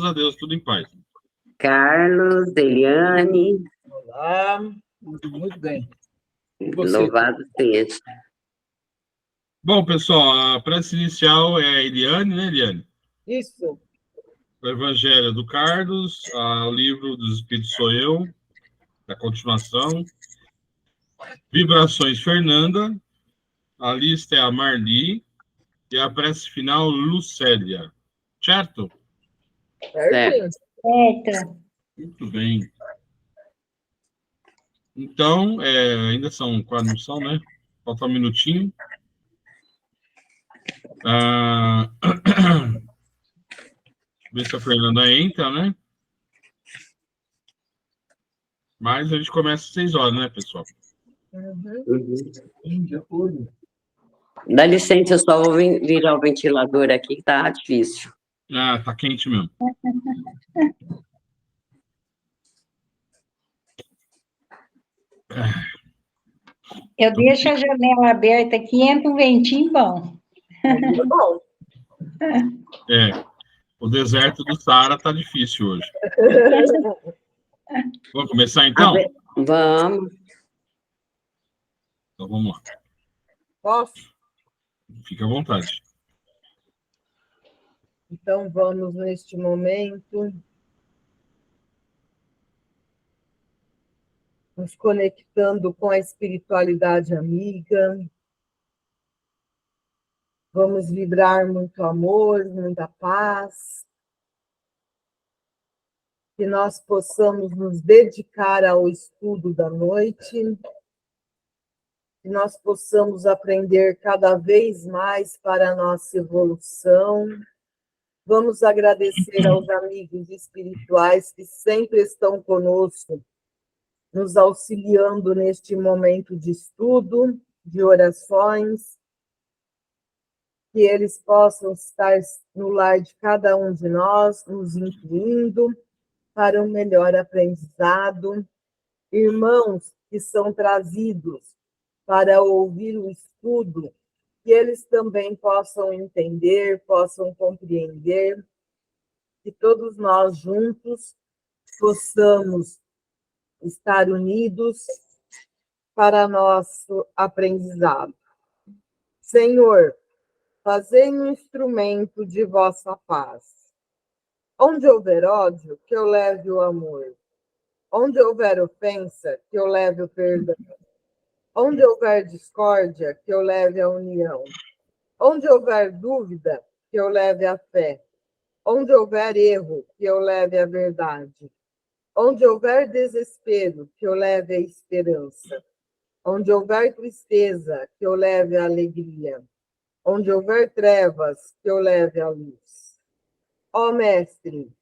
a Deus, tudo em paz. Carlos, Eliane. Olá, muito bem. Louvado seja. Bom, pessoal, a prece inicial é a Eliane, né, Eliane? Isso. O Evangelho do Carlos, o livro dos Espíritos sou eu, da continuação. Vibrações Fernanda, a lista é a Marli e a prece final Lucélia. Certo? Certo. Muito bem. Então, ainda são quase, não são, né? Falta um minutinho. Ver se a Fernanda entra, né? Mas a gente começa às 6 horas, né, pessoal? Dá licença, eu só vou virar o ventilador aqui, que tá difícil. Tá quente mesmo. Eu deixo a janela aberta aqui, entra um ventinho bom. Bom. O deserto do Saara tá difícil hoje. Vamos começar, então? Vamos. Então, vamos lá. Posso? Fique à vontade. Então, vamos, neste momento, nos conectando com a espiritualidade amiga. Vamos vibrar muito amor, muita paz. Que nós possamos nos dedicar ao estudo da noite. Que nós possamos aprender cada vez mais para a nossa evolução. Vamos agradecer aos amigos espirituais que sempre estão conosco, nos auxiliando neste momento de estudo, de orações, que eles possam estar no lar de cada um de nós, nos incluindo para um melhor aprendizado. Irmãos que são trazidos para ouvir o estudo, que eles também possam entender, possam compreender, que todos nós juntos possamos estar unidos para nosso aprendizado. Senhor, fazei um instrumento de vossa paz. Onde houver ódio, que eu leve o amor. Onde houver ofensa, que eu leve o perdão. Onde houver discórdia, que eu leve a união. Onde houver dúvida, que eu leve a fé. Onde houver erro, que eu leve a verdade. Onde houver desespero, que eu leve a esperança. Onde houver tristeza, que eu leve a alegria. Onde houver trevas, que eu leve a luz. Ó Mestre,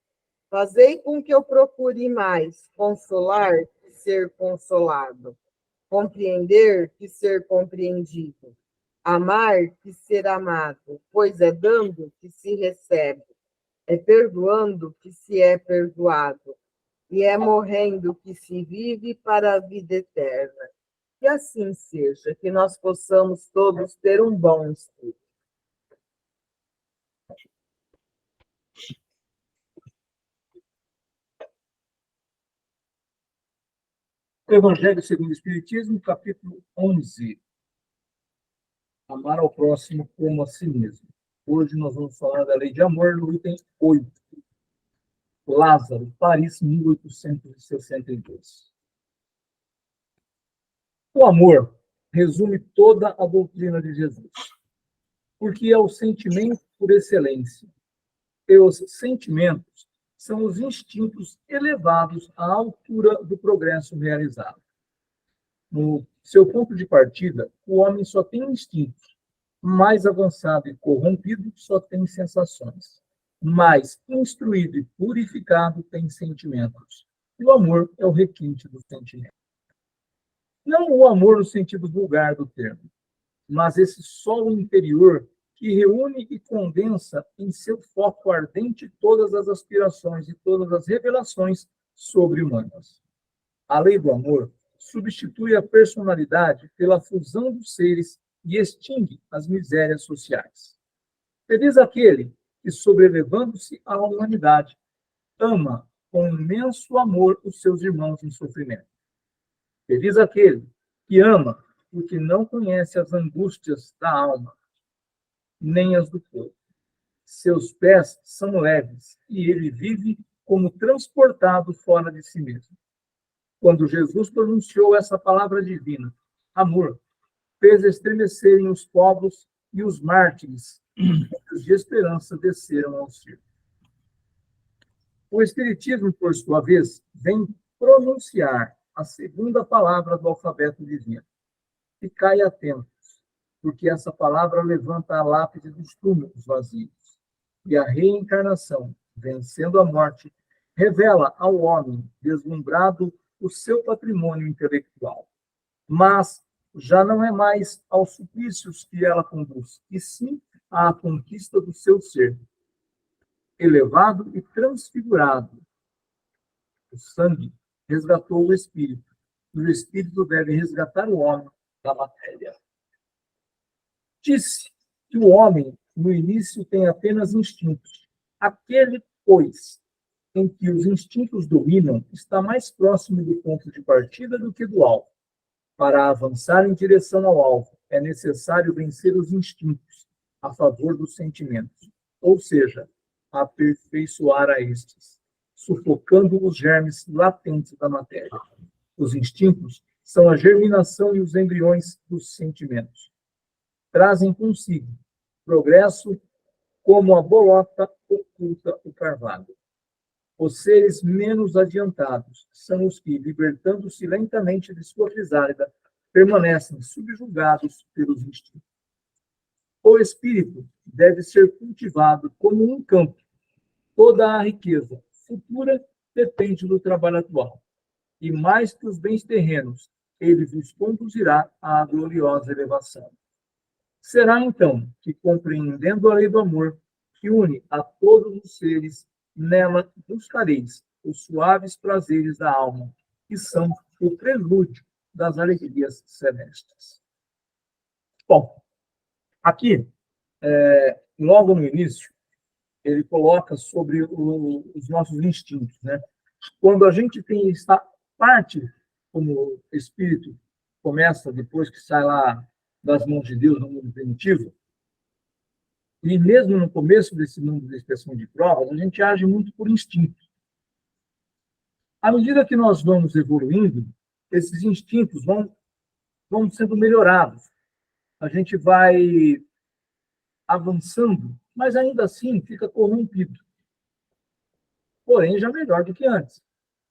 fazei com que eu procure mais consolar que ser consolado, compreender que ser compreendido, amar que ser amado, pois é dando que se recebe, é perdoando que se é perdoado, e é morrendo que se vive para a vida eterna. Que assim seja, que nós possamos todos ter um bom estudo. Evangelho segundo o Espiritismo, capítulo 11. Amar ao próximo como a si mesmo. Hoje nós vamos falar da lei de amor no item 8. Lázaro, Paris, 1862. O amor resume toda a doutrina de Jesus, porque é o sentimento por excelência. E os sentimentos são os instintos elevados à altura do progresso realizado. No seu ponto de partida, o homem só tem instintos. Mais avançado e corrompido, só tem sensações. Mais instruído e purificado, tem sentimentos. E o amor é o requinte do sentimento. Não o amor no sentido vulgar do termo, mas esse solo interior que reúne e condensa em seu foco ardente todas as aspirações e todas as revelações sobre-humanas. A lei do amor substitui a personalidade pela fusão dos seres e extingue as misérias sociais. Feliz aquele que, sobrelevando-se à humanidade, ama com imenso amor os seus irmãos em sofrimento. Feliz aquele que ama, porque não conhece as angústias da alma, nem as do corpo. Seus pés são leves e ele vive como transportado fora de si mesmo. Quando Jesus pronunciou essa palavra divina, amor, fez estremecerem os povos e os mártires de esperança desceram ao circo. O Espiritismo, por sua vez, vem pronunciar a segunda palavra do alfabeto divino. Ficai atentos, porque essa palavra levanta a lápide dos túmulos vazios. E a reencarnação, vencendo a morte, revela ao homem deslumbrado o seu patrimônio intelectual. Mas já não é mais aos suplícios que ela conduz, e sim à conquista do seu ser. Elevado e transfigurado, o sangue resgatou o espírito, e o espírito deve resgatar o homem da matéria. Disse que o homem, no início, tem apenas instintos. Aquele, pois, em que os instintos dominam, está mais próximo do ponto de partida do que do alvo. Para avançar em direção ao alvo, é necessário vencer os instintos a favor dos sentimentos, ou seja, aperfeiçoar a estes, sufocando os germes latentes da matéria. Os instintos são a germinação e os embriões dos sentimentos. Trazem consigo progresso como a bolota oculta o carvalho. Os seres menos adiantados são os que, libertando-se lentamente de sua crisálida, permanecem subjugados pelos instintos. O espírito deve ser cultivado como um campo. Toda a riqueza futura depende do trabalho atual. E mais que os bens terrenos, ele vos conduzirá à gloriosa elevação. Será, então, que, compreendendo a lei do amor, que une a todos os seres, nela buscareis os suaves prazeres da alma, que são o prelúdio das alegrias celestes. Bom, aqui, logo no início, ele coloca sobre os nossos instintos, né? Quando a gente tem essa parte, como espírito começa depois que sai lá das mãos de Deus no mundo primitivo, e mesmo no começo desse mundo de expressão de provas, a gente age muito por instinto. À medida que nós vamos evoluindo, esses instintos vão sendo melhorados. A gente vai avançando, mas ainda assim fica corrompido. Porém, já melhor do que antes.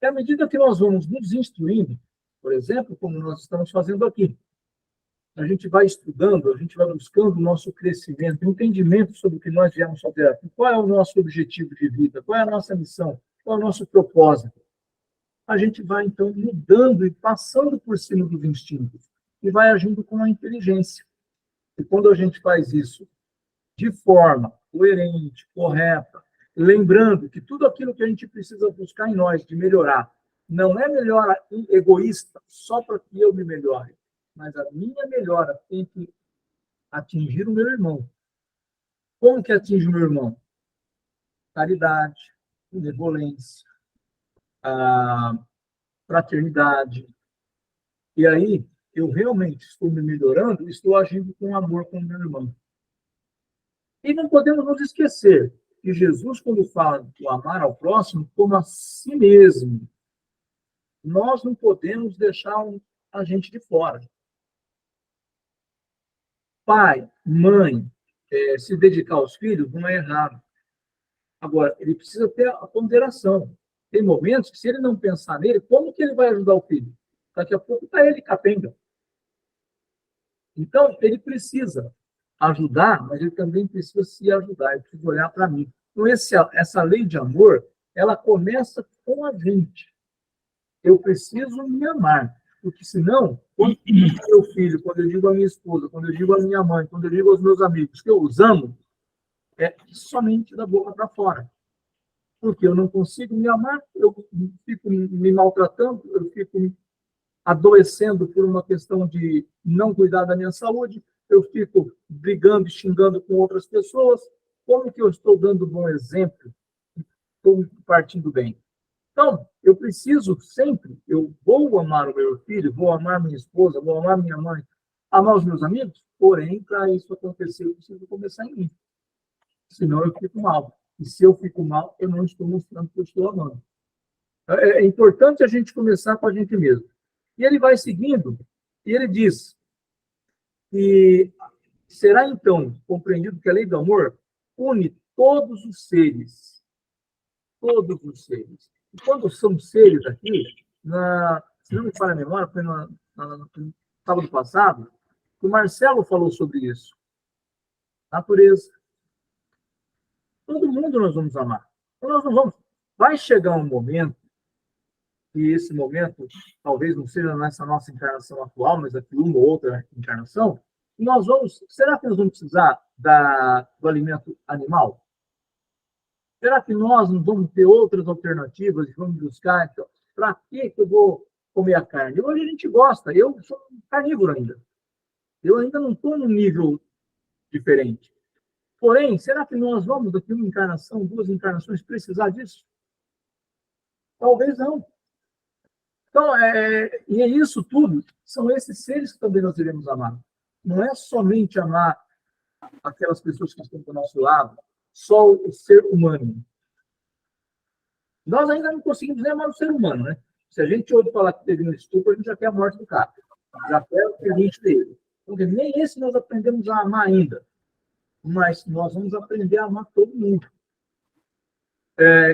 E à medida que nós vamos nos instruindo, por exemplo, como nós estamos fazendo aqui, a gente vai estudando, a gente vai buscando o nosso crescimento, entendimento sobre o que nós viemos fazer aqui. Qual é o nosso objetivo de vida? Qual é a nossa missão? Qual é o nosso propósito? A gente vai, então, mudando e passando por cima dos instintos e vai agindo com a inteligência. E quando a gente faz isso de forma coerente, correta, lembrando que tudo aquilo que a gente precisa buscar em nós de melhorar, não é melhora egoísta só para que eu me melhore, mas a minha melhora tem que atingir o meu irmão. Como que atinge o meu irmão? Caridade, benevolência, fraternidade. E aí, eu realmente estou me melhorando, estou agindo com amor com o meu irmão. E não podemos nos esquecer que Jesus, quando fala do amar ao próximo, como a si mesmo, nós não podemos deixar a gente de fora. Pai, mãe, se dedicar aos filhos não é errado. Agora, ele precisa ter a ponderação. Tem momentos que, se ele não pensar nele, como que ele vai ajudar o filho? Daqui a pouco está ele capenga. Então, ele precisa ajudar, mas ele também precisa se ajudar, ele precisa olhar para mim. Então, essa lei de amor, ela começa com a gente. Eu preciso me amar, porque senão, quando eu digo ao meu filho, quando eu digo à minha esposa, quando eu digo à minha mãe, quando eu digo aos meus amigos que eu os amo, é somente da boca para fora. Porque eu não consigo me amar, eu fico me maltratando, eu fico adoecendo por uma questão de não cuidar da minha saúde, eu fico brigando e xingando com outras pessoas. Como que eu estou dando bom exemplo estou partindo bem. Então, eu preciso sempre, eu vou amar o meu filho, vou amar minha esposa, vou amar minha mãe, amar os meus amigos, porém, para isso acontecer, eu preciso começar em mim. Senão eu fico mal. E se eu fico mal, eu não estou mostrando que eu estou amando. É importante a gente começar com a gente mesmo. E ele vai seguindo, e ele diz que será então compreendido que a lei do amor une todos os seres. Todos os seres. E quando são seres aqui, se não me falha a memória, foi no sábado passado, que o Marcelo falou sobre isso. Natureza. Todo mundo nós vamos amar. Então nós não vamos. Vai chegar um momento, e esse momento talvez não seja nessa nossa encarnação atual, mas aqui uma ou outra encarnação, e nós vamos. Será que nós vamos precisar do alimento animal? Será que nós não vamos ter outras alternativas e vamos buscar? Então, para que eu vou comer a carne? Hoje a gente gosta, eu sou carnívoro ainda. Eu ainda não estou num nível diferente. Porém, será que nós vamos, daqui uma encarnação, 2 encarnações, precisar disso? Talvez não. Então, e é isso tudo, são esses seres que também nós devemos amar. Não é somente amar aquelas pessoas que estão do nosso lado, só o ser humano. Nós ainda não conseguimos nem amar o ser humano, né? Se a gente ouve falar que teve um estupro, a gente já quer a morte do cara. Já quer o que a gente teve. Porque nem esse nós aprendemos a amar ainda. Mas nós vamos aprender a amar todo mundo.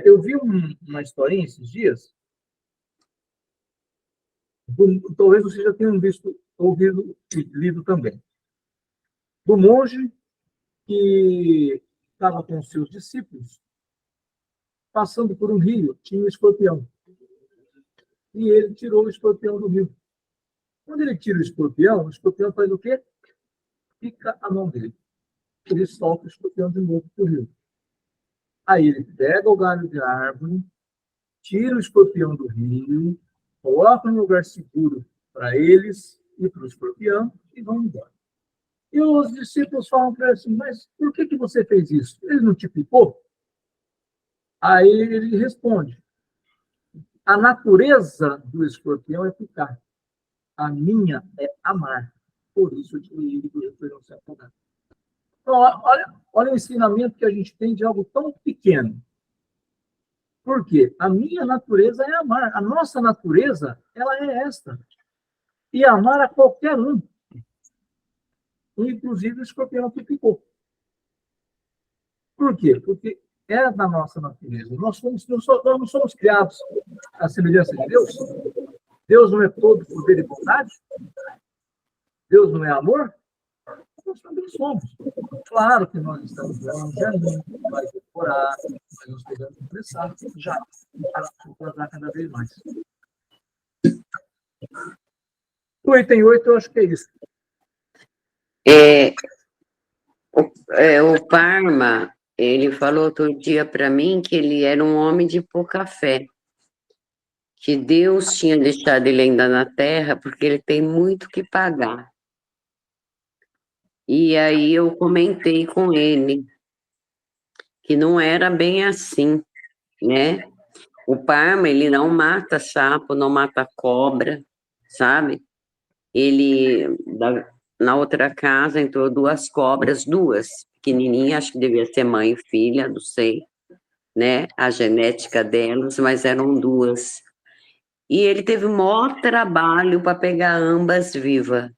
Eu vi uma historinha esses dias, talvez vocês já tenham visto, ouvido e lido também, do monge que estava com os seus discípulos, passando por um rio, tinha um escorpião. E ele tirou o escorpião do rio. Quando ele tira o escorpião faz o quê? Fica a mão dele. Ele solta o escorpião de novo para o rio. Aí ele pega o galho de árvore, tira o escorpião do rio, coloca num lugar seguro para eles e para o escorpião e vão embora. E os discípulos falam para ele assim, mas por que você fez isso? Ele não te picou? Aí ele responde, a natureza do escorpião é picar. A minha é amar. Por isso eu te ligo para não se afogar. Então, olha o ensinamento que a gente tem de algo tão pequeno. Por quê? A minha natureza é amar. A nossa natureza, ela é esta. E amar a qualquer um. Inclusive o escorpião que ficou. Por quê? Porque é da nossa natureza. Nós não somos criados à semelhança de Deus. Deus não é todo poder e bondade. Deus não é amor. Nós também somos. Claro que nós estamos longe ainda, vai decorar, mas nós podemos começar já para cada vez mais. O item 8, eu acho que é isso. O Parma, ele falou outro dia para mim que ele era um homem de pouca fé, que Deus tinha deixado ele ainda na Terra porque ele tem muito que pagar. E aí eu comentei com ele que não era bem assim, né? O Parma, ele não mata sapo, não mata cobra, sabe? Na outra casa entrou 2 cobras, 2 pequenininhas, acho que devia ser mãe e filha, não sei, né? A genética delas, mas eram 2. E ele teve o maior trabalho para pegar ambas vivas,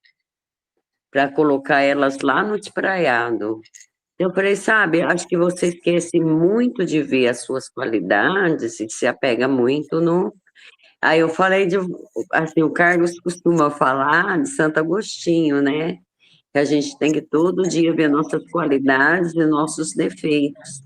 para colocar elas lá no espraiado. Eu falei, sabe, acho que você esquece muito de ver as suas qualidades e se apega muito no... Aí eu falei assim, o Carlos costuma falar de Santo Agostinho, né? Que a gente tem que todo dia ver nossas qualidades e nossos defeitos,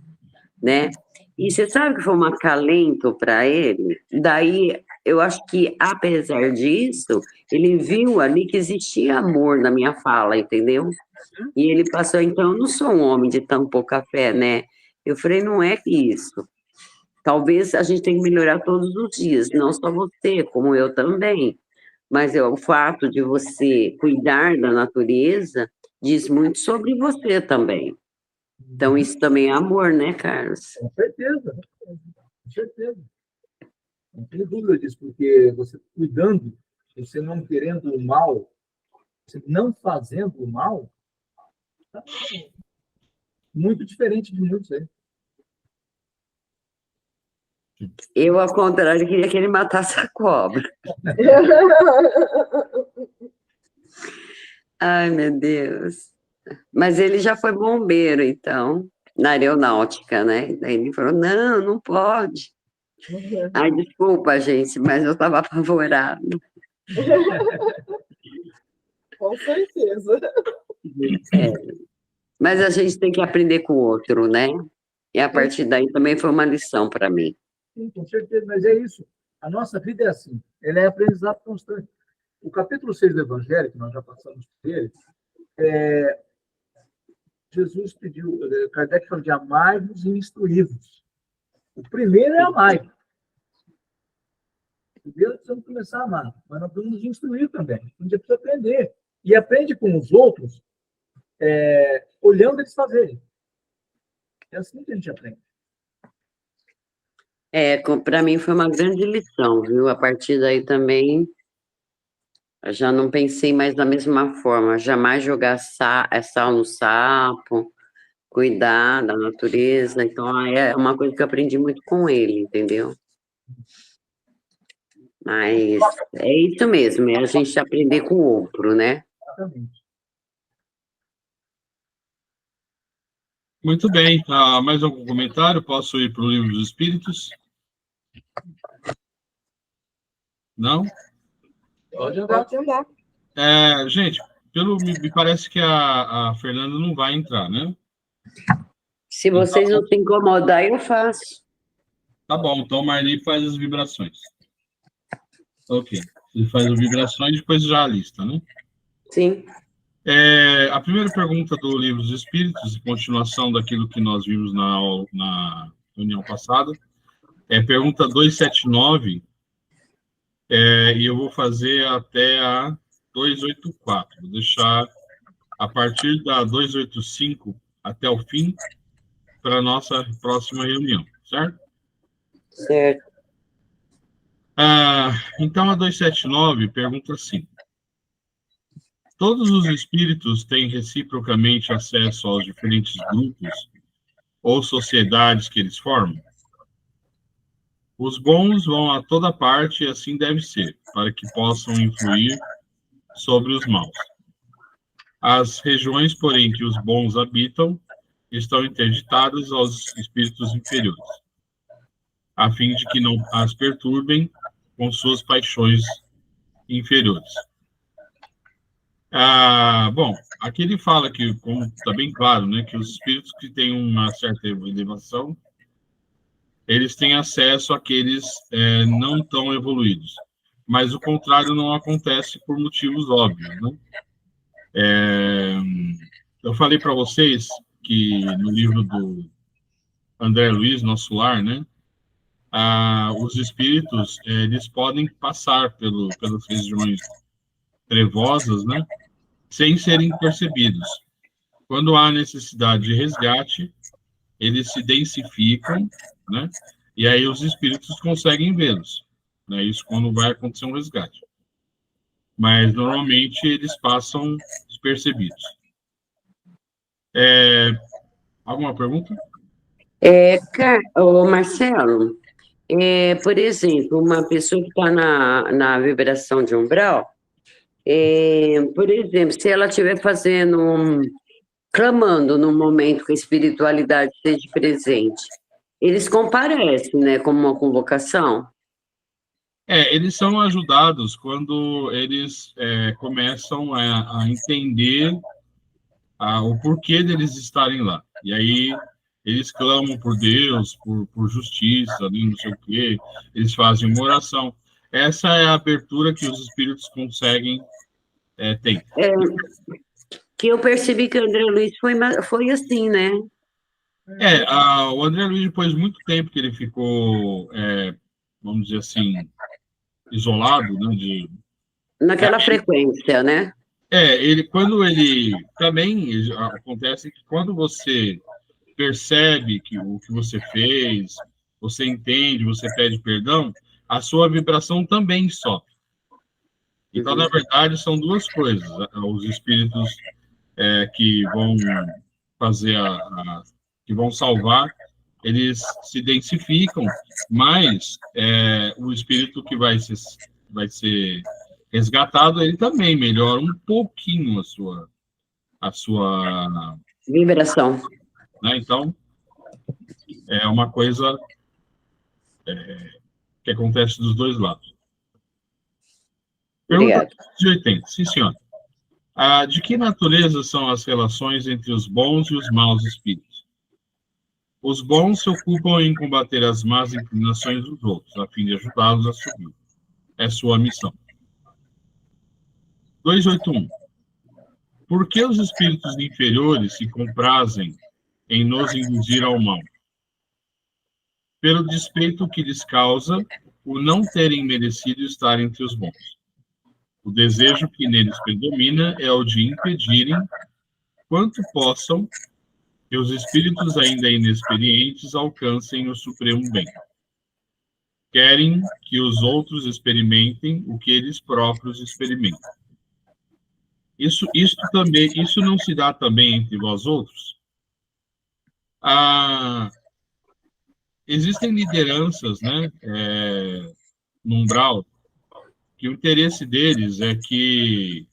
né? E você sabe que foi um acalento para ele? Daí, eu acho que, apesar disso, ele viu ali que existia amor na minha fala, entendeu? E ele passou, então, eu não sou um homem de tão pouca fé, né? Eu falei, não é isso. Talvez a gente tenha que melhorar todos os dias, não só você, como eu também. Mas o fato de você cuidar da natureza diz muito sobre você também. Então, isso também é amor, né, Carlos? Com certeza. Com certeza. Não tenho dúvida disso, porque você cuidando, você não querendo o mal, você não fazendo o mal, tá muito diferente de muitos aí. Eu, ao contrário, queria que ele matasse a cobra. Ai, meu Deus. Mas ele já foi bombeiro, então, na aeronáutica, né? Daí ele falou, não, não pode. Ai, desculpa, gente, mas eu estava apavorada. Com certeza. Mas a gente tem que aprender com o outro, né? E a partir daí também foi uma lição para mim. Sim, com certeza, mas é isso. A nossa vida é assim, ela é aprendizado constante. O capítulo 6 do Evangelho, que nós já passamos por ele, Jesus pediu, Kardec falou de amai-vos e instruí-vos. O primeiro é amai. Primeiro precisamos começar a amar, mas nós precisamos nos instruir também. A gente precisa aprender. E aprende com os outros, olhando eles fazerem. É assim que a gente aprende. Para mim foi uma grande lição, viu? A partir daí também, eu já não pensei mais da mesma forma. Jamais jogar sal no sapo, cuidar da natureza. Então, é uma coisa que eu aprendi muito com ele, entendeu? Mas é isso mesmo, é a gente aprender com o outro, né? Exatamente. Muito bem. Mais algum comentário? Posso ir para o Livro dos Espíritos? Não? Pode andar. Pode andar. Gente, me parece que a Fernanda não vai entrar, né? Se vocês não se incomodar, eu faço. Tá bom, então o Marli faz as vibrações. Ok. Ele faz as vibrações e depois já a lista, né? Sim. A primeira pergunta do Livro dos Espíritos, continuação daquilo que nós vimos na reunião passada, é pergunta 279, e eu vou fazer até a 284. Vou deixar a partir da 285 até o fim para a nossa próxima reunião, certo? Certo. Então, a 279 pergunta assim: todos os espíritos têm reciprocamente acesso aos diferentes grupos ou sociedades que eles formam? Os bons vão a toda parte e assim deve ser, para que possam influir sobre os maus. As regiões, porém, que os bons habitam estão interditadas aos espíritos inferiores, a fim de que não as perturbem com suas paixões inferiores. Bom, aqui ele fala que, como está bem claro, né, que os espíritos que têm uma certa elevação, eles têm acesso àqueles não tão evoluídos. Mas o contrário não acontece por motivos óbvios, né? Eu falei para vocês que no livro do André Luiz, Nosso Lar, né, os espíritos eles podem passar pelas regiões trevosas, né, sem serem percebidos. Quando há necessidade de resgate, eles se densificam, né, e aí os espíritos conseguem vê-los, né, isso quando vai acontecer um resgate. Mas, normalmente, eles passam despercebidos. Alguma pergunta? Marcelo, por exemplo, uma pessoa que está na vibração de umbral, por exemplo, se ela estiver clamando no momento que a espiritualidade esteja presente, eles comparecem, né, como uma convocação? Eles são ajudados quando eles começam a entender o porquê deles estarem lá. E aí eles clamam por Deus, por justiça, não sei o quê, eles fazem uma oração. Essa é a abertura que os espíritos conseguem ter. Que eu percebi que o André Luiz foi assim, né? O André Luiz, depois de muito tempo que ele ficou, vamos dizer assim, isolado, né, Naquela frequência, né? Também acontece que quando você percebe que o que você fez você entende, você pede perdão, a sua vibração também sobe. Então, na verdade, são duas coisas. Os espíritos que vão fazer que vão salvar, eles se densificam, mas o espírito que vai ser resgatado, ele também melhora um pouquinho a sua Vibração. né? Então, é uma coisa que acontece dos dois lados. Pergunta Obrigada. 280. Sim, senhor. De que natureza são as relações entre os bons e os maus espíritos? Os bons se ocupam em combater as más inclinações dos outros, a fim de ajudá-los a subir. É sua missão. 281. Por que os espíritos inferiores se comprazem em nos induzir ao mal? Pelo despeito que lhes causa o não terem merecido estar entre os bons. O desejo que neles predomina é o de impedirem, quanto possam, que os espíritos ainda inexperientes alcancem o supremo bem. Querem que os outros experimentem o que eles próprios experimentam. Isso não se dá também entre vós outros? Existem lideranças, né, no umbral, que o interesse deles é que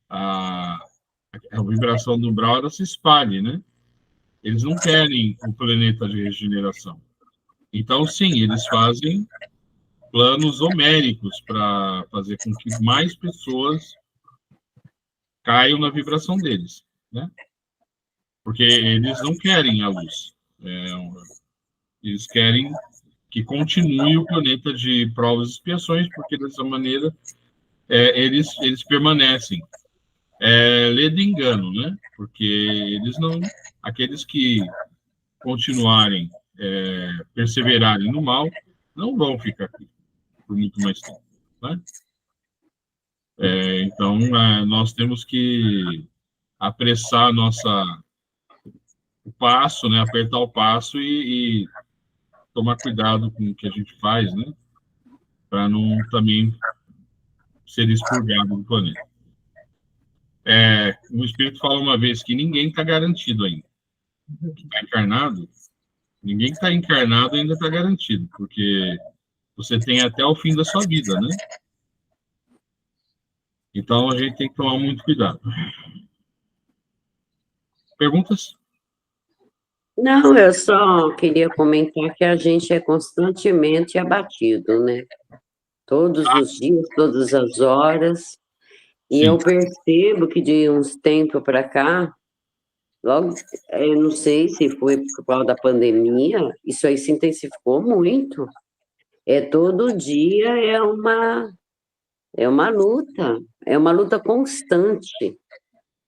a vibração do umbral ela se espalhe, né? Eles não querem o planeta de regeneração. Então, sim, eles fazem planos homéricos para fazer com que mais pessoas caiam na vibração deles, né? Porque eles não querem a luz. Eles querem que continue o planeta de provas e expiações, porque dessa maneira eles permanecem. Lê de engano, né? Porque eles não... Aqueles que continuarem, perseverarem no mal, não vão ficar aqui por muito mais tempo, né? Então, nós temos que apressar o passo, né? Apertar o passo e tomar cuidado com o que a gente faz, né? Para não também ser expurgado do planeta. O Espírito fala uma vez que ninguém está garantido ainda. Está encarnado, ninguém que está encarnado ainda está garantido, porque você tem até o fim da sua vida, né? Então, a gente tem que tomar muito cuidado. Perguntas? Não, eu só queria comentar que a gente é constantemente abatido, né? Todos os dias, todas as horas. E Sim. eu percebo que de uns tempos para cá, logo, eu não sei se foi por causa da pandemia, isso aí se intensificou muito. Todo dia é uma luta constante.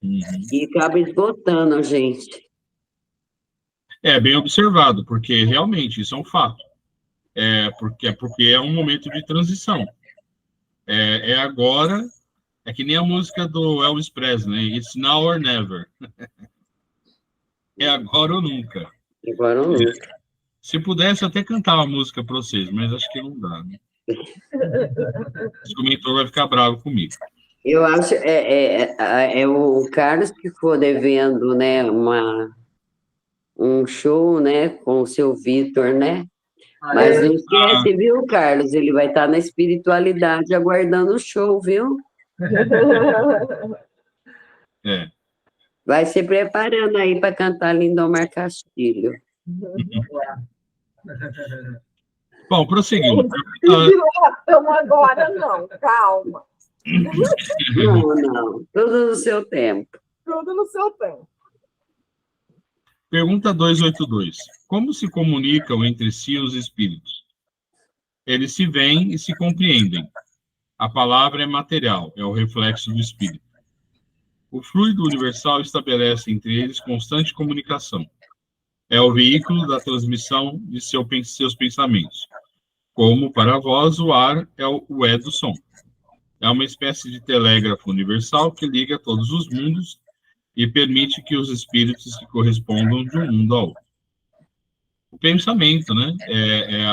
Uhum. E acaba esgotando a gente. Bem observado, porque realmente isso é um fato. Porque é um momento de transição. Agora, é que nem a música do Elvis Presley, It's Now or Never. É agora ou nunca. Agora não. Se pudesse, eu até cantar uma música para vocês, mas acho que não dá, né? O mentor vai ficar bravo comigo. Eu acho o Carlos que ficou devendo, né, um show, né, com o seu Vitor, né? Mas não esquece, viu, Carlos? Ele vai estar na espiritualidade aguardando o show, viu? Vai se preparando aí para cantar Lindomar Castilho. Bom, prosseguindo. Dilatamos agora, não, calma. Não, tudo no seu tempo. Tudo no seu tempo. Pergunta 282. Como se comunicam entre si os espíritos? Eles se veem e se compreendem. A palavra é material, é o reflexo do espírito. O fluido universal estabelece entre eles constante comunicação. É o veículo da transmissão de seus pensamentos. Como para vós o ar é o do som. É uma espécie de telégrafo universal que liga todos os mundos e permite que os espíritos se correspondam de um mundo ao outro. o pensamento, né? É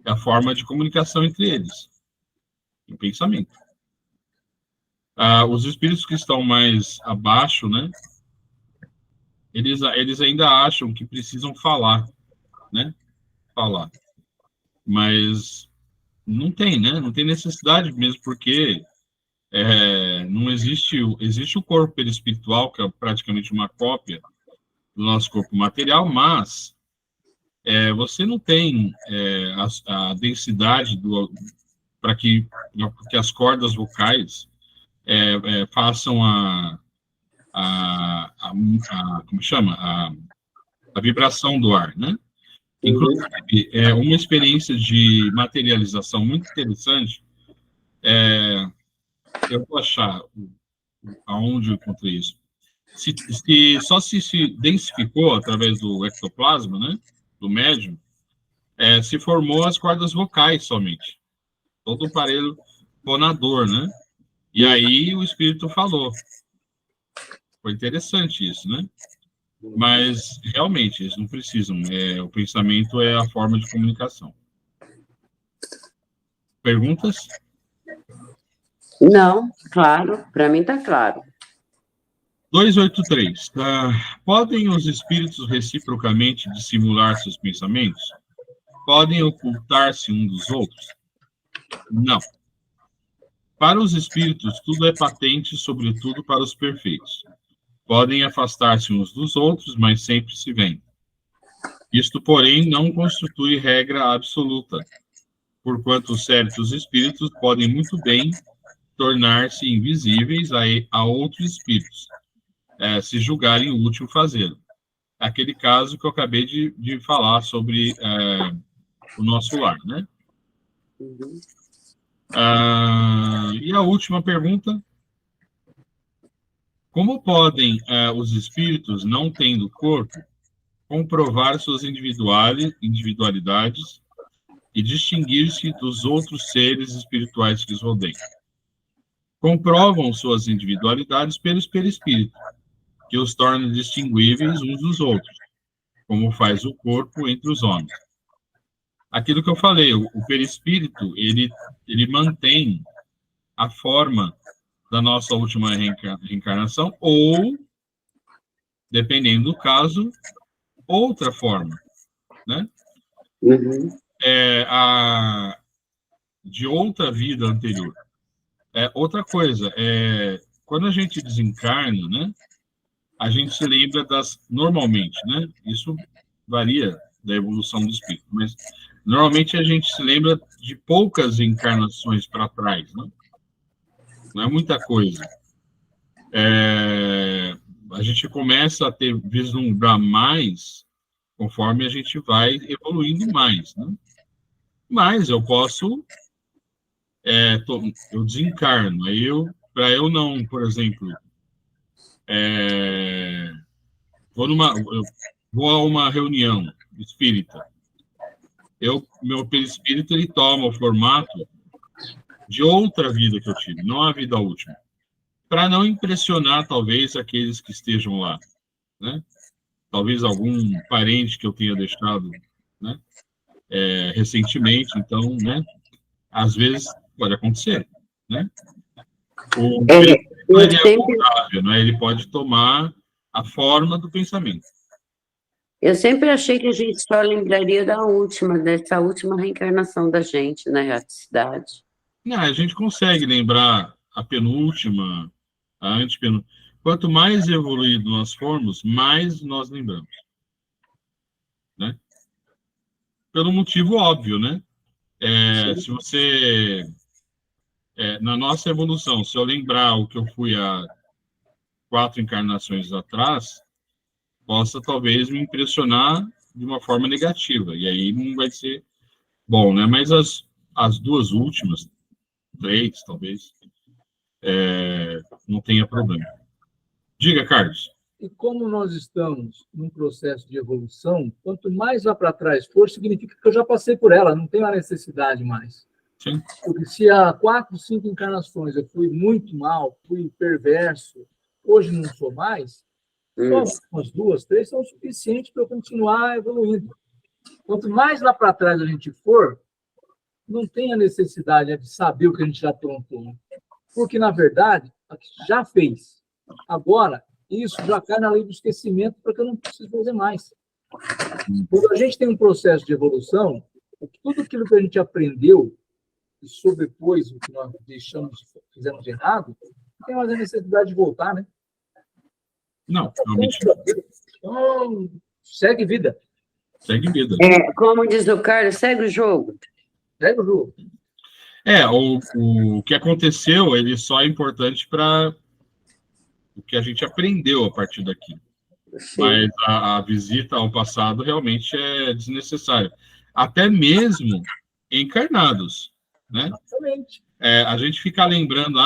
a forma de comunicação entre eles, o pensamento. Os espíritos que estão mais abaixo, né? Eles ainda acham que precisam falar, né? Falar. Mas não tem, né? Não tem necessidade mesmo, porque não existe o corpo perispiritual, que é praticamente uma cópia do nosso corpo material, mas você não tem a densidade para que as cordas vocais façam como chama? A vibração do ar, né? Inclusive, uma experiência de materialização muito interessante, eu vou achar aonde eu encontrei isso. Só se densificou através do ectoplasma, né, do médium, se formou as cordas vocais somente, todo o aparelho fonador, né? E aí o espírito falou. Foi interessante isso, né? Mas, realmente, eles não precisam. O pensamento é a forma de comunicação. Perguntas? Não, claro, para mim está claro. 283. Podem os espíritos reciprocamente dissimular seus pensamentos? Podem ocultar-se um dos outros? Não. Para os espíritos, tudo é patente, sobretudo para os perfeitos. Podem afastar-se uns dos outros, mas sempre se veem. Isto, porém, não constitui regra absoluta, porquanto certos espíritos podem muito bem tornar-se invisíveis a outros espíritos, se julgarem útil fazê-lo. Aquele caso que eu acabei de falar sobre o nosso lar, né? E a última pergunta: como podem os espíritos, não tendo corpo, comprovar suas individualidades e distinguir-se dos outros seres espirituais que os rodeiam? Comprovam suas individualidades pelos perispíritos, que os torna distinguíveis uns dos outros, como faz o corpo entre os homens. Aquilo que eu falei, o perispírito, ele mantém a forma da nossa última reencarnação, ou, dependendo do caso, outra forma, né? De outra vida anterior. Outra coisa, quando a gente desencarna, né, a gente se lembra normalmente, né, isso varia da evolução do espírito, mas normalmente a gente se lembra de poucas encarnações para trás, né? Não é muita coisa. A gente começa a vislumbrar mais conforme a gente vai evoluindo mais, né? Mas eu posso, eu desencarno, aí para eu não, por exemplo, eu vou a uma reunião espírita, meu perispírito, ele toma o formato de outra vida que eu tive, não a vida última, para não impressionar, talvez, aqueles que estejam lá, né? Talvez algum parente que eu tenha deixado, né, recentemente, então, né, às vezes pode acontecer, né? O variável, né? Ele pode tomar a forma do pensamento. Eu sempre achei que a gente só lembraria dessa última reencarnação da gente na erraticidade. Não, a gente consegue lembrar a penúltima, a antepenúltima. Quanto mais evoluído nós formos, mais nós lembramos, né? Pelo motivo óbvio, né? Se você, na nossa evolução, se eu lembrar o que eu fui há 4 encarnações atrás, possa talvez me impressionar de uma forma negativa, e aí não vai ser bom, né? Mas as 2 últimas, 3, talvez, não tenha problema. Diga, Carlos. E como nós estamos num processo de evolução, quanto mais lá para trás for, significa que eu já passei por ela, não tenho a necessidade mais. Sim. Porque se há 4, 5 encarnações eu fui muito mal, fui perverso, hoje não sou mais, Só umas 2, 3 são suficientes para eu continuar evoluindo. Quanto mais lá para trás a gente for, não tem a necessidade de saber o que a gente já aprontou. Porque, na verdade, já fez. Agora, isso já cai na lei do esquecimento, porque eu não preciso fazer mais. Quando a gente tem um processo de evolução, tudo aquilo que a gente aprendeu e sobrepôs o que nós fizemos de errado, não tem mais a necessidade de voltar, né? Não, realmente. Então, segue vida. Segue vida. Como diz o Carlos, segue o jogo. Segue o jogo. O que aconteceu, ele só é importante para o que a gente aprendeu a partir daqui. Sim. Mas a visita ao passado realmente é desnecessária. Até mesmo encarnados, né? Exatamente. A gente fica lembrando,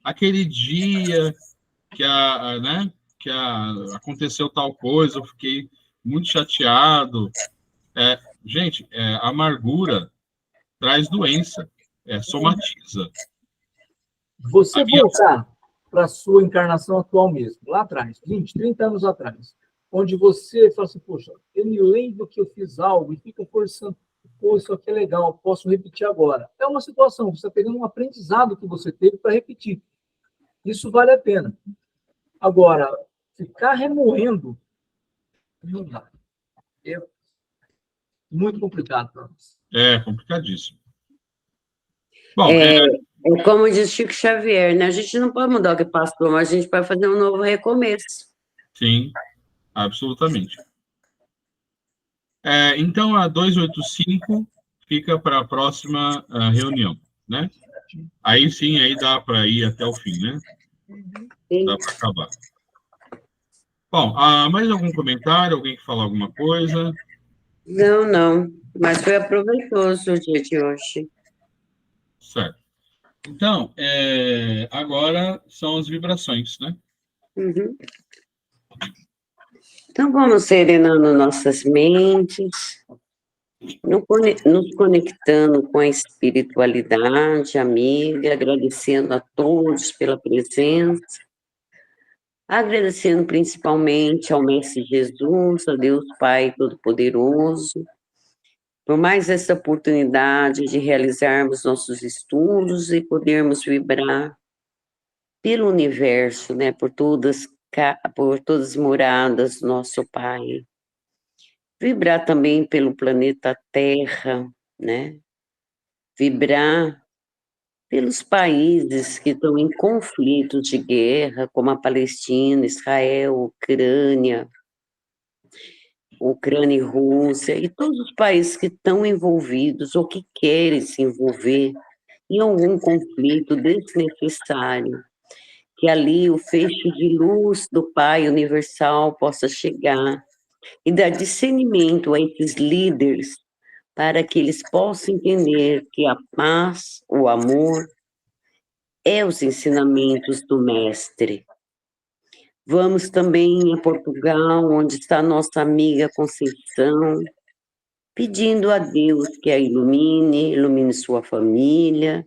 aquele dia que aconteceu tal coisa, eu fiquei muito chateado. Gente, a amargura traz doença, somatiza. Você voltar para a sua encarnação atual mesmo, lá atrás, 20, 30 anos atrás, onde você fala assim, poxa, eu me lembro que eu fiz algo e fica forçando, pô, isso aqui é legal, posso repetir agora. É uma situação, você está pegando um aprendizado que você teve para repetir. Isso vale a pena. Agora, ficar remoendo, não dá. É muito complicado para nós. É complicadíssimo. Bom, como diz Chico Xavier, né? A gente não pode mudar o que passou, mas a gente pode fazer um novo recomeço. Sim, absolutamente. Então, a 285 fica para a próxima reunião, né? Aí sim, aí dá para ir até o fim, né? Sim. Dá para acabar. Bom, mais algum comentário? Alguém que falar alguma coisa? Não. Mas foi aproveitoso o dia de hoje. Certo. Então, agora são as vibrações, né? Uhum. Então, vamos serenando nossas mentes, nos conectando com a espiritualidade amiga, agradecendo a todos pela presença, agradecendo principalmente ao Mestre Jesus, a Deus Pai Todo-Poderoso, por mais essa oportunidade de realizarmos nossos estudos e podermos vibrar pelo universo, né, por todas as moradas do nosso Pai. Vibrar também pelo planeta Terra, né? Vibrar pelos países que estão em conflitos de guerra, como a Palestina, Israel, Ucrânia e Rússia, e todos os países que estão envolvidos ou que querem se envolver em algum conflito desnecessário, que ali o feixe de luz do Pai Universal possa chegar e dar discernimento a esses líderes para que eles possam entender que a paz, o amor, é os ensinamentos do Mestre. Vamos também a Portugal, onde está nossa amiga Conceição, pedindo a Deus que a ilumine sua família,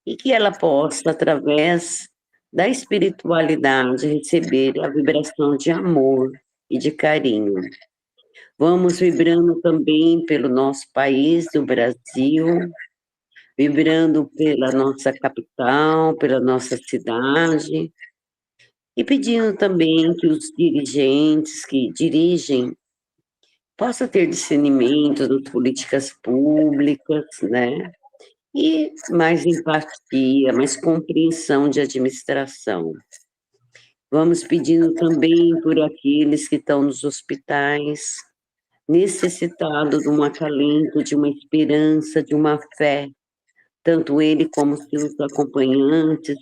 e que ela possa, através da espiritualidade, receber a vibração de amor e de carinho. Vamos vibrando também pelo nosso país, do Brasil, vibrando pela nossa capital, pela nossa cidade, e pedindo também que os dirigentes que dirigem possam ter discernimento das políticas públicas, né? E mais empatia, mais compreensão de administração. Vamos pedindo também por aqueles que estão nos hospitais, necessitados de um acalento, de uma esperança, de uma fé, tanto ele como seus acompanhantes,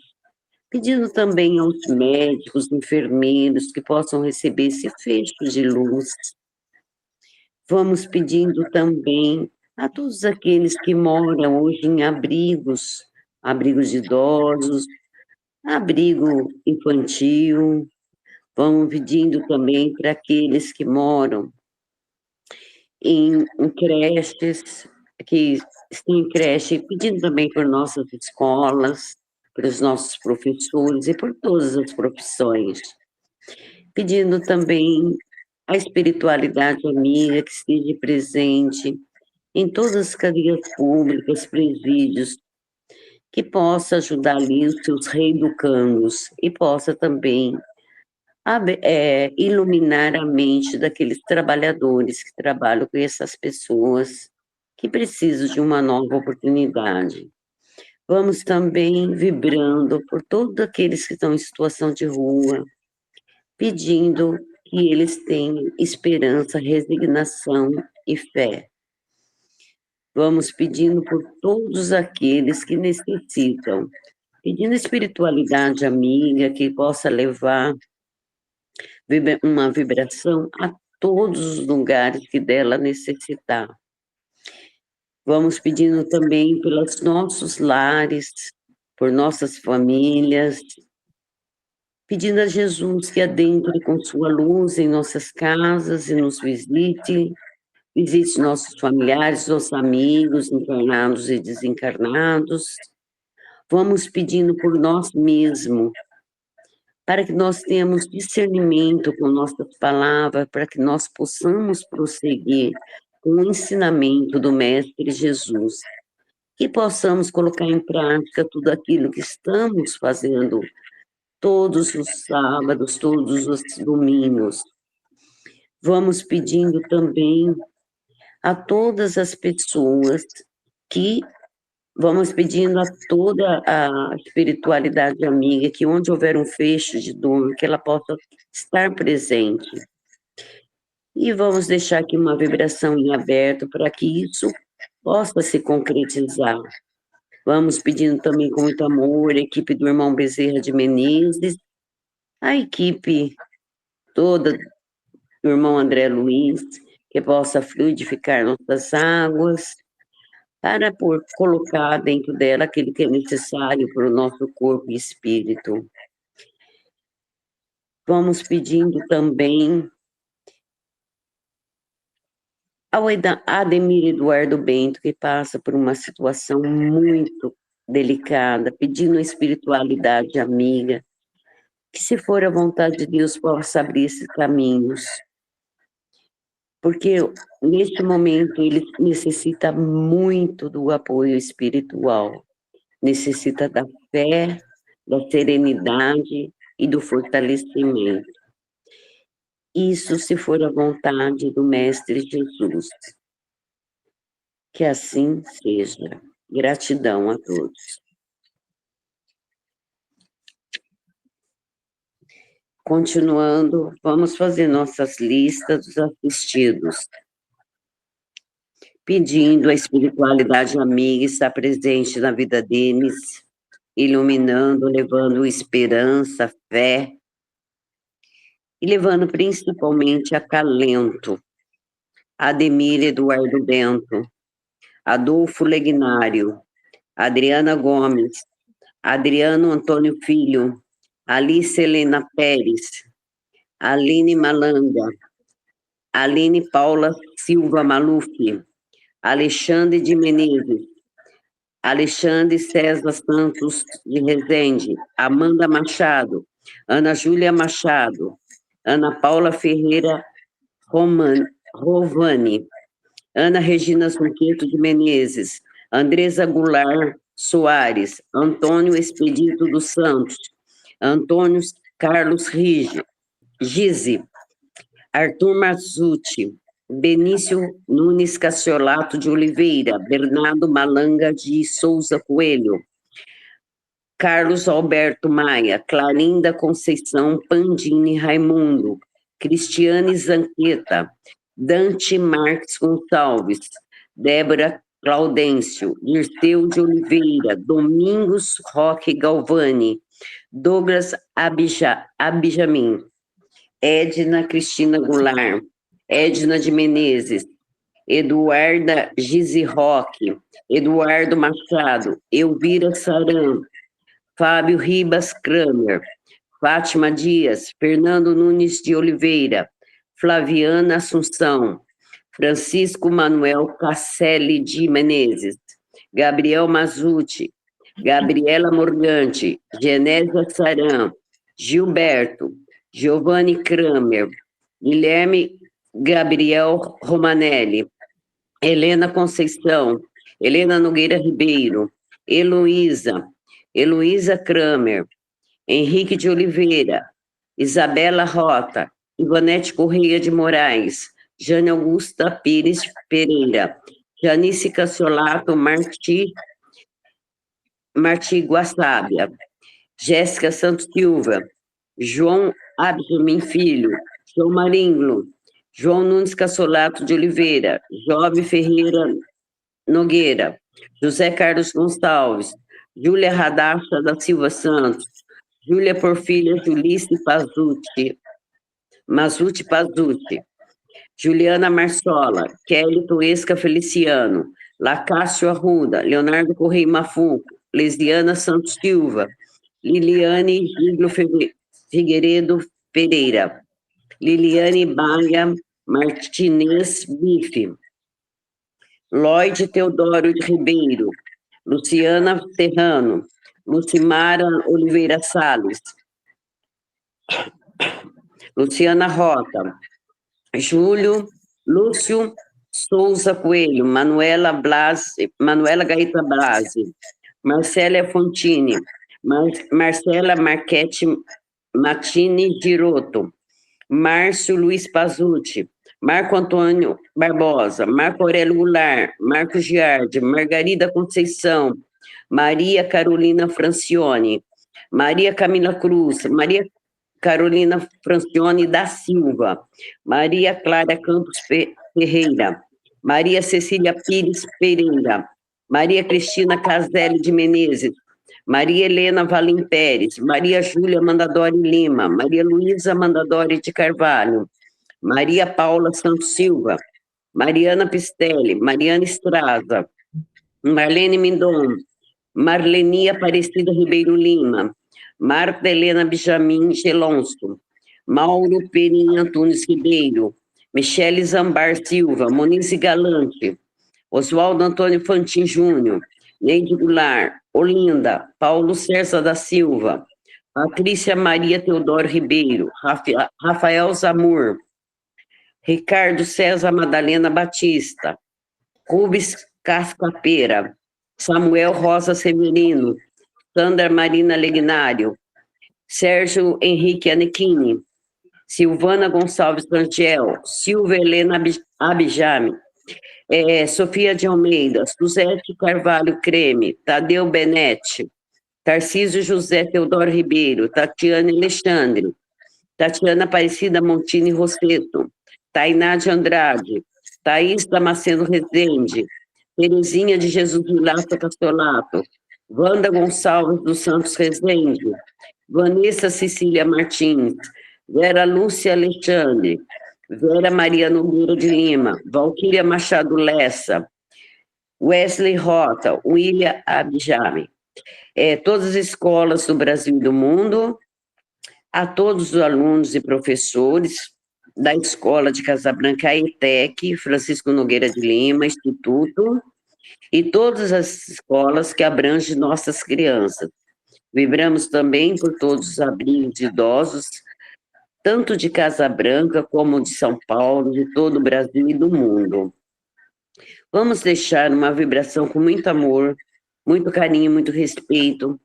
pedindo também aos médicos, enfermeiros, que possam receber esse fecho de luz. Vamos pedindo também a todos aqueles que moram hoje em abrigos de idosos, abrigo infantil. Vamos pedindo também para aqueles que moram em creches, que estão em creche, pedindo também por nossas escolas, pelos nossos professores e por todas as profissões. pedindo também a espiritualidade amiga que esteja presente em todas as cadeias públicas, presídios, que possa ajudar ali os seus reeducandos e possa também iluminar a mente daqueles trabalhadores que trabalham com essas pessoas que precisam de uma nova oportunidade. Vamos também vibrando por todos aqueles que estão em situação de rua, pedindo que eles tenham esperança, resignação e fé. Vamos pedindo por todos aqueles que necessitam, pedindo espiritualidade amiga que possa levar uma vibração a todos os lugares que dela necessitar. Vamos pedindo também pelos nossos lares, por nossas famílias, pedindo a Jesus que adentre com sua luz em nossas casas e nos visite nossos familiares, nossos amigos, encarnados e desencarnados. Vamos pedindo por nós mesmos, para que nós tenhamos discernimento com nossas palavras, para que nós possamos prosseguir com o ensinamento do Mestre Jesus, que possamos colocar em prática tudo aquilo que estamos fazendo todos os sábados, todos os domingos. Vamos pedindo também a todas as pessoas vamos pedindo a toda a espiritualidade amiga que onde houver um fecho de dor, que ela possa estar presente. E vamos deixar aqui uma vibração em aberto para que isso possa se concretizar. Vamos pedindo também com muito amor a equipe do irmão Bezerra de Menezes, a equipe toda do irmão André Luiz, que possa fluidificar nossas águas, para colocar dentro dela aquilo que é necessário para o nosso corpo e espírito. Vamos pedindo também ao Ademir Eduardo Bento, que passa por uma situação muito delicada, pedindo a espiritualidade amiga, que se for a vontade de Deus possa abrir esses caminhos, porque neste momento ele necessita muito do apoio espiritual, necessita da fé, da serenidade e do fortalecimento. Isso se for a vontade do Mestre Jesus. Que assim seja. Gratidão a todos. Continuando, vamos fazer nossas listas dos assistidos, pedindo a espiritualidade amiga estar presente na vida deles, iluminando, levando esperança, fé, e levando principalmente acalento. Ademir Eduardo Bento, Adolfo Legnário, Adriana Gomes, Adriano Antônio Filho, Alice Helena Pérez, Aline Malanga, Aline Paula Silva Maluf, Alexandre de Menezes, Alexandre César Santos de Rezende, Amanda Machado, Ana Júlia Machado, Ana Paula Ferreira Rovani, Ana Regina Sunqueto de Menezes, Andresa Goulart Soares, Antônio Expedito dos Santos, Antônio Carlos Gise, Arthur Mazzucci, Benício Nunes Cassiolato de Oliveira, Bernardo Malanga de Souza Coelho, Carlos Alberto Maia, Clarinda Conceição Pandini Raimundo, Cristiane Zanqueta, Dante Marques Gonçalves, Débora Claudêncio, Dirceu de Oliveira, Domingos Roque Galvani, Douglas Abjamin, Edna Cristina Goulart, Edna de Menezes, Eduarda Gizi Roque, Eduardo Machado, Elvira Saran, Fábio Ribas Kramer, Fátima Dias, Fernando Nunes de Oliveira, Flaviana Assunção, Francisco Manuel Casselli de Menezes, Gabriel Mazzucci, Gabriela Morgante, Genésia Saran, Gilberto, Giovanni Kramer, Guilherme Gabriel Romanelli, Helena Conceição, Helena Nogueira Ribeiro, Heloísa Kramer, Henrique de Oliveira, Isabela Rota, Ivanete Correia de Moraes, Jane Augusta Pires Pereira, Janice Cassiolato Marti Guaçábia, Jéssica Santos Silva, João Abdumin Filho, João Maringlo, João Nunes Cassolato de Oliveira, Job Ferreira Nogueira, José Carlos Gonçalves, Júlia Radassa da Silva Santos, Júlia Porfília Julice Mazuti Pazuti, Juliana Marsola, Kelly Toesca Feliciano, Lacácio Arruda, Leonardo Correia Mafuco, Lesiana Santos Silva, Liliane Giglo Figueiredo Pereira, Liliane Baia Martinez Bife, Lloyd Teodoro de Ribeiro, Luciana Serrano, Lucimara Oliveira Salles, Luciana Rota, Lúcio Souza Coelho, Manuela Gaeta Blasi, Marcela Fontini, Marcela Marchetti Matini Giroto, Márcio Luiz Pazuti, Marco Antônio Barbosa, Marco Aurélio Goulart, Marco Giardi, Margarida Conceição, Maria Carolina Francione, Maria Camila Cruz, Maria Carolina Francione da Silva, Maria Clara Campos Ferreira, Maria Cecília Pires Pereira, Maria Cristina Caselli de Menezes, Maria Helena Valim Pérez, Maria Júlia Mandadori Lima, Maria Luísa Mandadori de Carvalho, Maria Paula Santos Silva, Mariana Pistelli, Mariana Estraza, Marlene Mindon, Marleni Aparecida Ribeiro Lima, Marta Helena Benjamin Gelonso, Mauro Perim Antunes Ribeiro, Michele Zambar Silva, Monize Galante, Oswaldo Antônio Fantin Júnior, Neide Goulart, Olinda, Paulo César da Silva, Patrícia Maria Teodoro Ribeiro, Rafael Zamur, Ricardo César Madalena Batista, Rubens Cascapeira, Samuel Rosa Severino, Sandra Marina Legnário, Sérgio Henrique Anequini, Silvana Gonçalves Rangel, Silvia Helena Abijame, Sofia de Almeida, Suzete Carvalho Creme, Tadeu Benetti, Tarcísio José Teodoro Ribeiro, Tatiana Alexandre, Tatiana Aparecida Montini Rosseto, Tainá de Andrade, Thaís Damasceno Rezende, Terezinha de Jesus Vilaça Castolato, Wanda Gonçalves dos Santos Rezende, Vanessa Cecília Martins, Vera Lúcia Alexandre, Vera Maria Nogueira de Lima, Valquíria Machado Lessa, Wesley Rota, William Abijame, todas as escolas do Brasil e do mundo, a todos os alunos e professores da Escola de Casabranca, a ETEC, Francisco Nogueira de Lima, Instituto, e todas as escolas que abrangem nossas crianças. Vibramos também por todos os abrigos de idosos, tanto de Casabranca como de São Paulo, de todo o Brasil e do mundo. Vamos deixar uma vibração com muito amor, muito carinho, muito respeito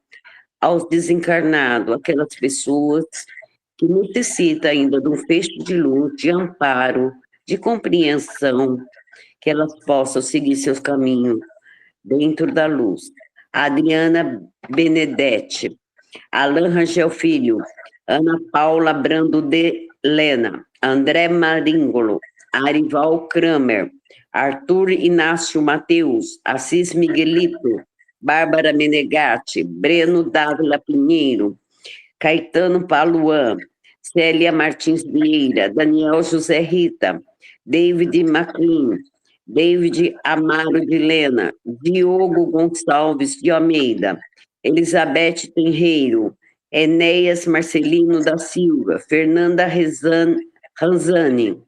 aos desencarnados, aquelas pessoas que necessitam ainda de um fecho de luz, de amparo, de compreensão, que elas possam seguir seus caminhos dentro da luz. Adriana Benedetti, Alain Rangel Filho, Ana Paula Brando de Lena, André Maringolo, Arival Kramer, Arthur Inácio Mateus, Assis Miguelito, Bárbara Menegatti, Breno Dávila Pinheiro, Caetano Paluan, Célia Martins Vieira, Daniel José Rita, David Maclean, David Amaro de Lena, Diogo Gonçalves de Almeida, Elizabeth Tenreiro, Enéas Marcelino da Silva, Fernanda Ranzani,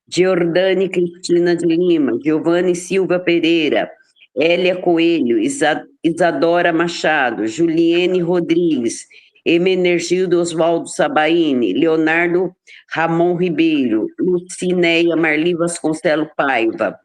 Giordane Cristina de Lima, Giovanni Silva Pereira, Hélia Coelho, Isadora Machado, Juliene Rodrigues, Emenegildo Oswaldo Sabaini, Leonardo Ramon Ribeiro, Lucinéia Marli Vasconcelo Paiva,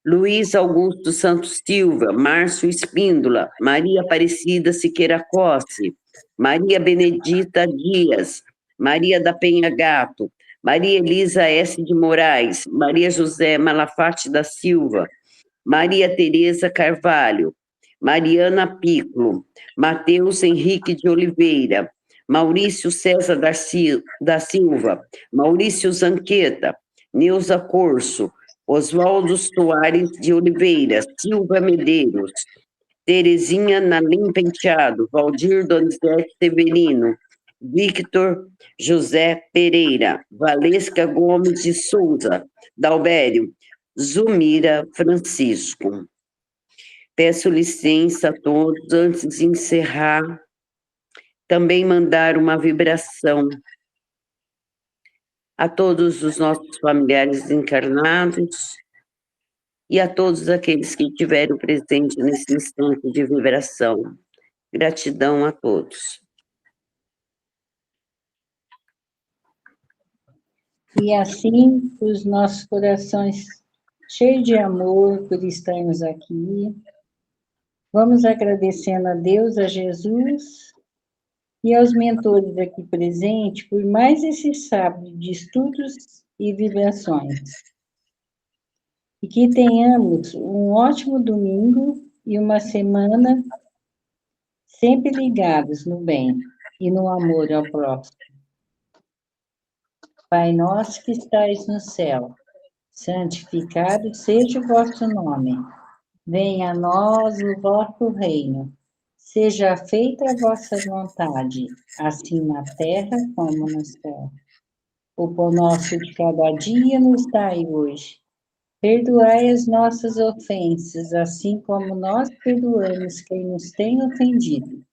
Luiz Augusto Santos Silva, Márcio Espíndola, Maria Aparecida Siqueira Cosse, Maria Benedita Dias, Maria da Penha Gato, Maria Elisa S. de Moraes, Maria José Malafate da Silva, Maria Tereza Carvalho, Mariana Piccolo, Matheus Henrique de Oliveira, Maurício César da Silva, Maurício Zanqueta, Neuza Corso, Oswaldo Soares de Oliveira, Silva Medeiros, Terezinha Nalim Penteado, Valdir Donizete Severino, Victor José Pereira, Valesca Gomes de Souza, Dalbério, Zumira Francisco. Peço licença a todos, antes de encerrar, também mandar uma vibração a todos os nossos familiares encarnados e a todos aqueles que estiveram presentes nesse instante de vibração. Gratidão a todos. E assim, os nossos corações cheios de amor por estarmos aqui, vamos agradecendo a Deus, a Jesus e aos mentores aqui presentes por mais esse sábado de estudos e vibrações. E que tenhamos um ótimo domingo e uma semana sempre ligados no bem e no amor ao próximo. Pai nosso que estais no céu, santificado seja o vosso nome. Venha a nós o vosso reino. Seja feita a vossa vontade, assim na terra como no céu. O pão nosso de cada dia nos dai hoje. Perdoai as nossas ofensas, assim como nós perdoamos quem nos tem ofendido.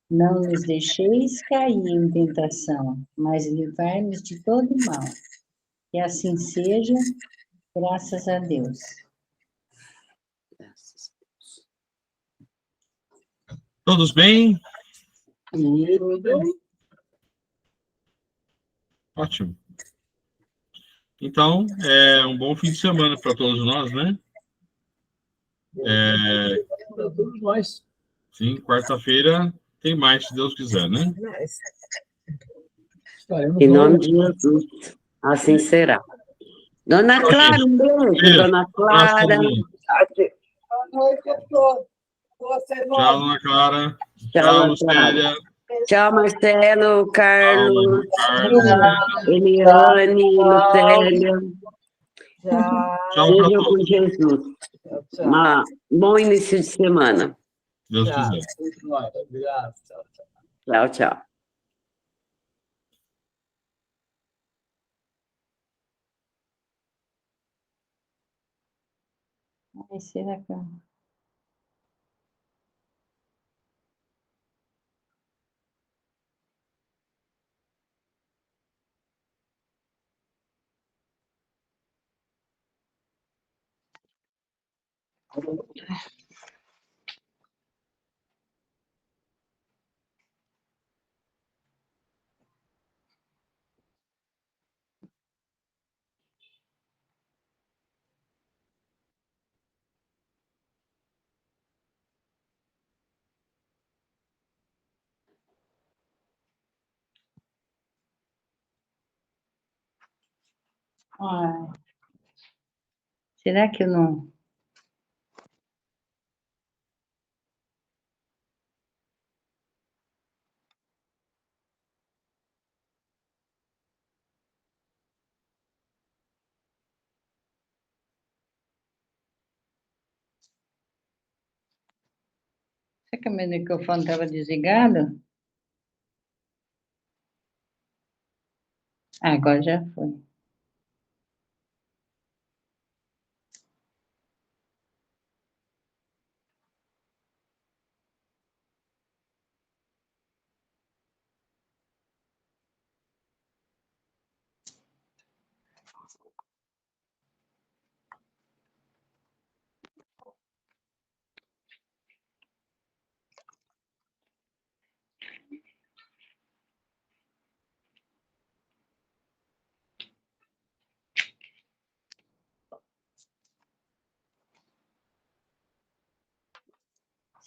Não nos deixeis cair em tentação, mas livrai-nos de todo mal. Que assim seja, graças a Deus. Todos bem? Ótimo. Então, um bom fim de semana para todos nós, né? Para todos nós. Sim, quarta-feira tem mais, se Deus quiser, né? Estaremos Em nome no- de Jesus, assim será. Dona Tchau, Clara, gente. um beijo, Beijo. Dona Abraço a Clara. todo mundo. Boa noite a todos. Boa semana. Tchau, Dona Clara. Tchau, Tchau, Dona Clara. Lucélia. Tchau, Marcelo, Tchau, Carlos, Carlos. Eliane, Lucélia. Tchau. Tchau para Sejam com todos, se Jesus. Tchau. Um bom início de semana. Deus Tchau. quiser. Todos nós. Obrigado. Tchau, tchau. Tchau, tchau. Ai, será que... Ai, será que eu não... Será que o meu microfone estava desligado? Ah, agora já foi.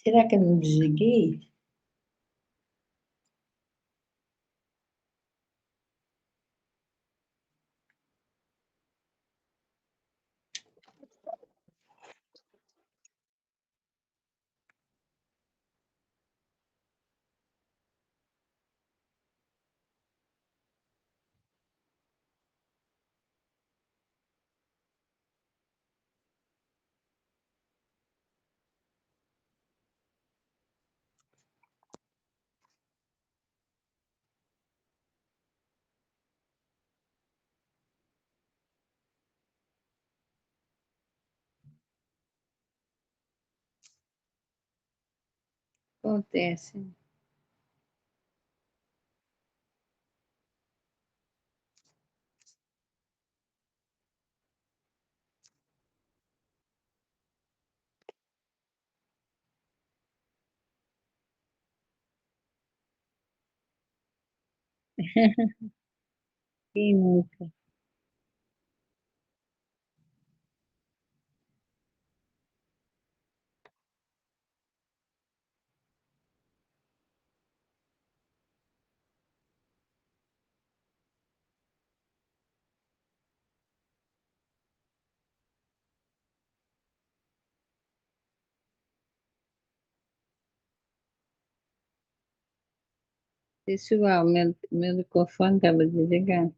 Será que eu não desliguei? Acontece. Quem nunca? Pessoal, meu microfone estava desligado.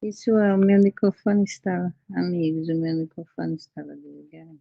Pessoal, meu microfone estava, amigos, o meu microfone estava desligado.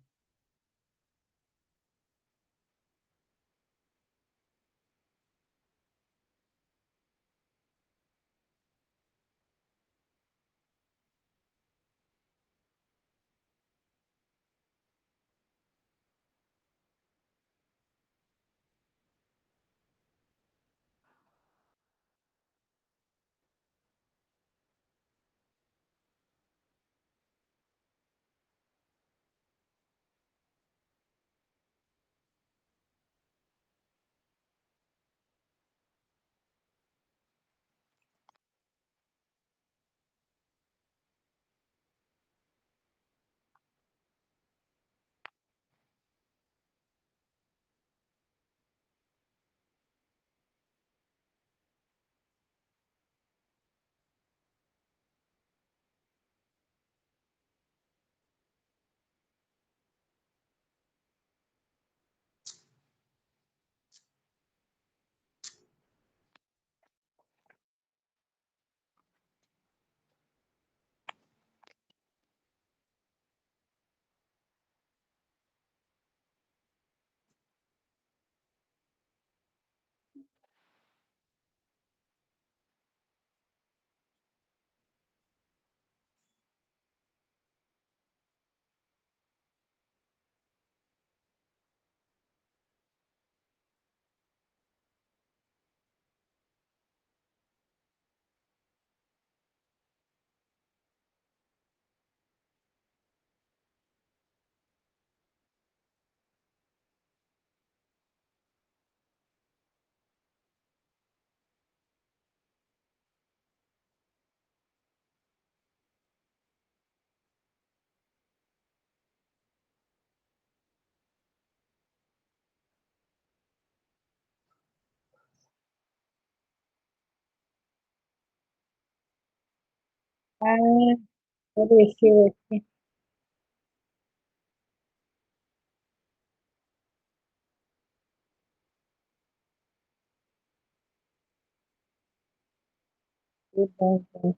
Ah, apareceu aqui. Que bom, bom.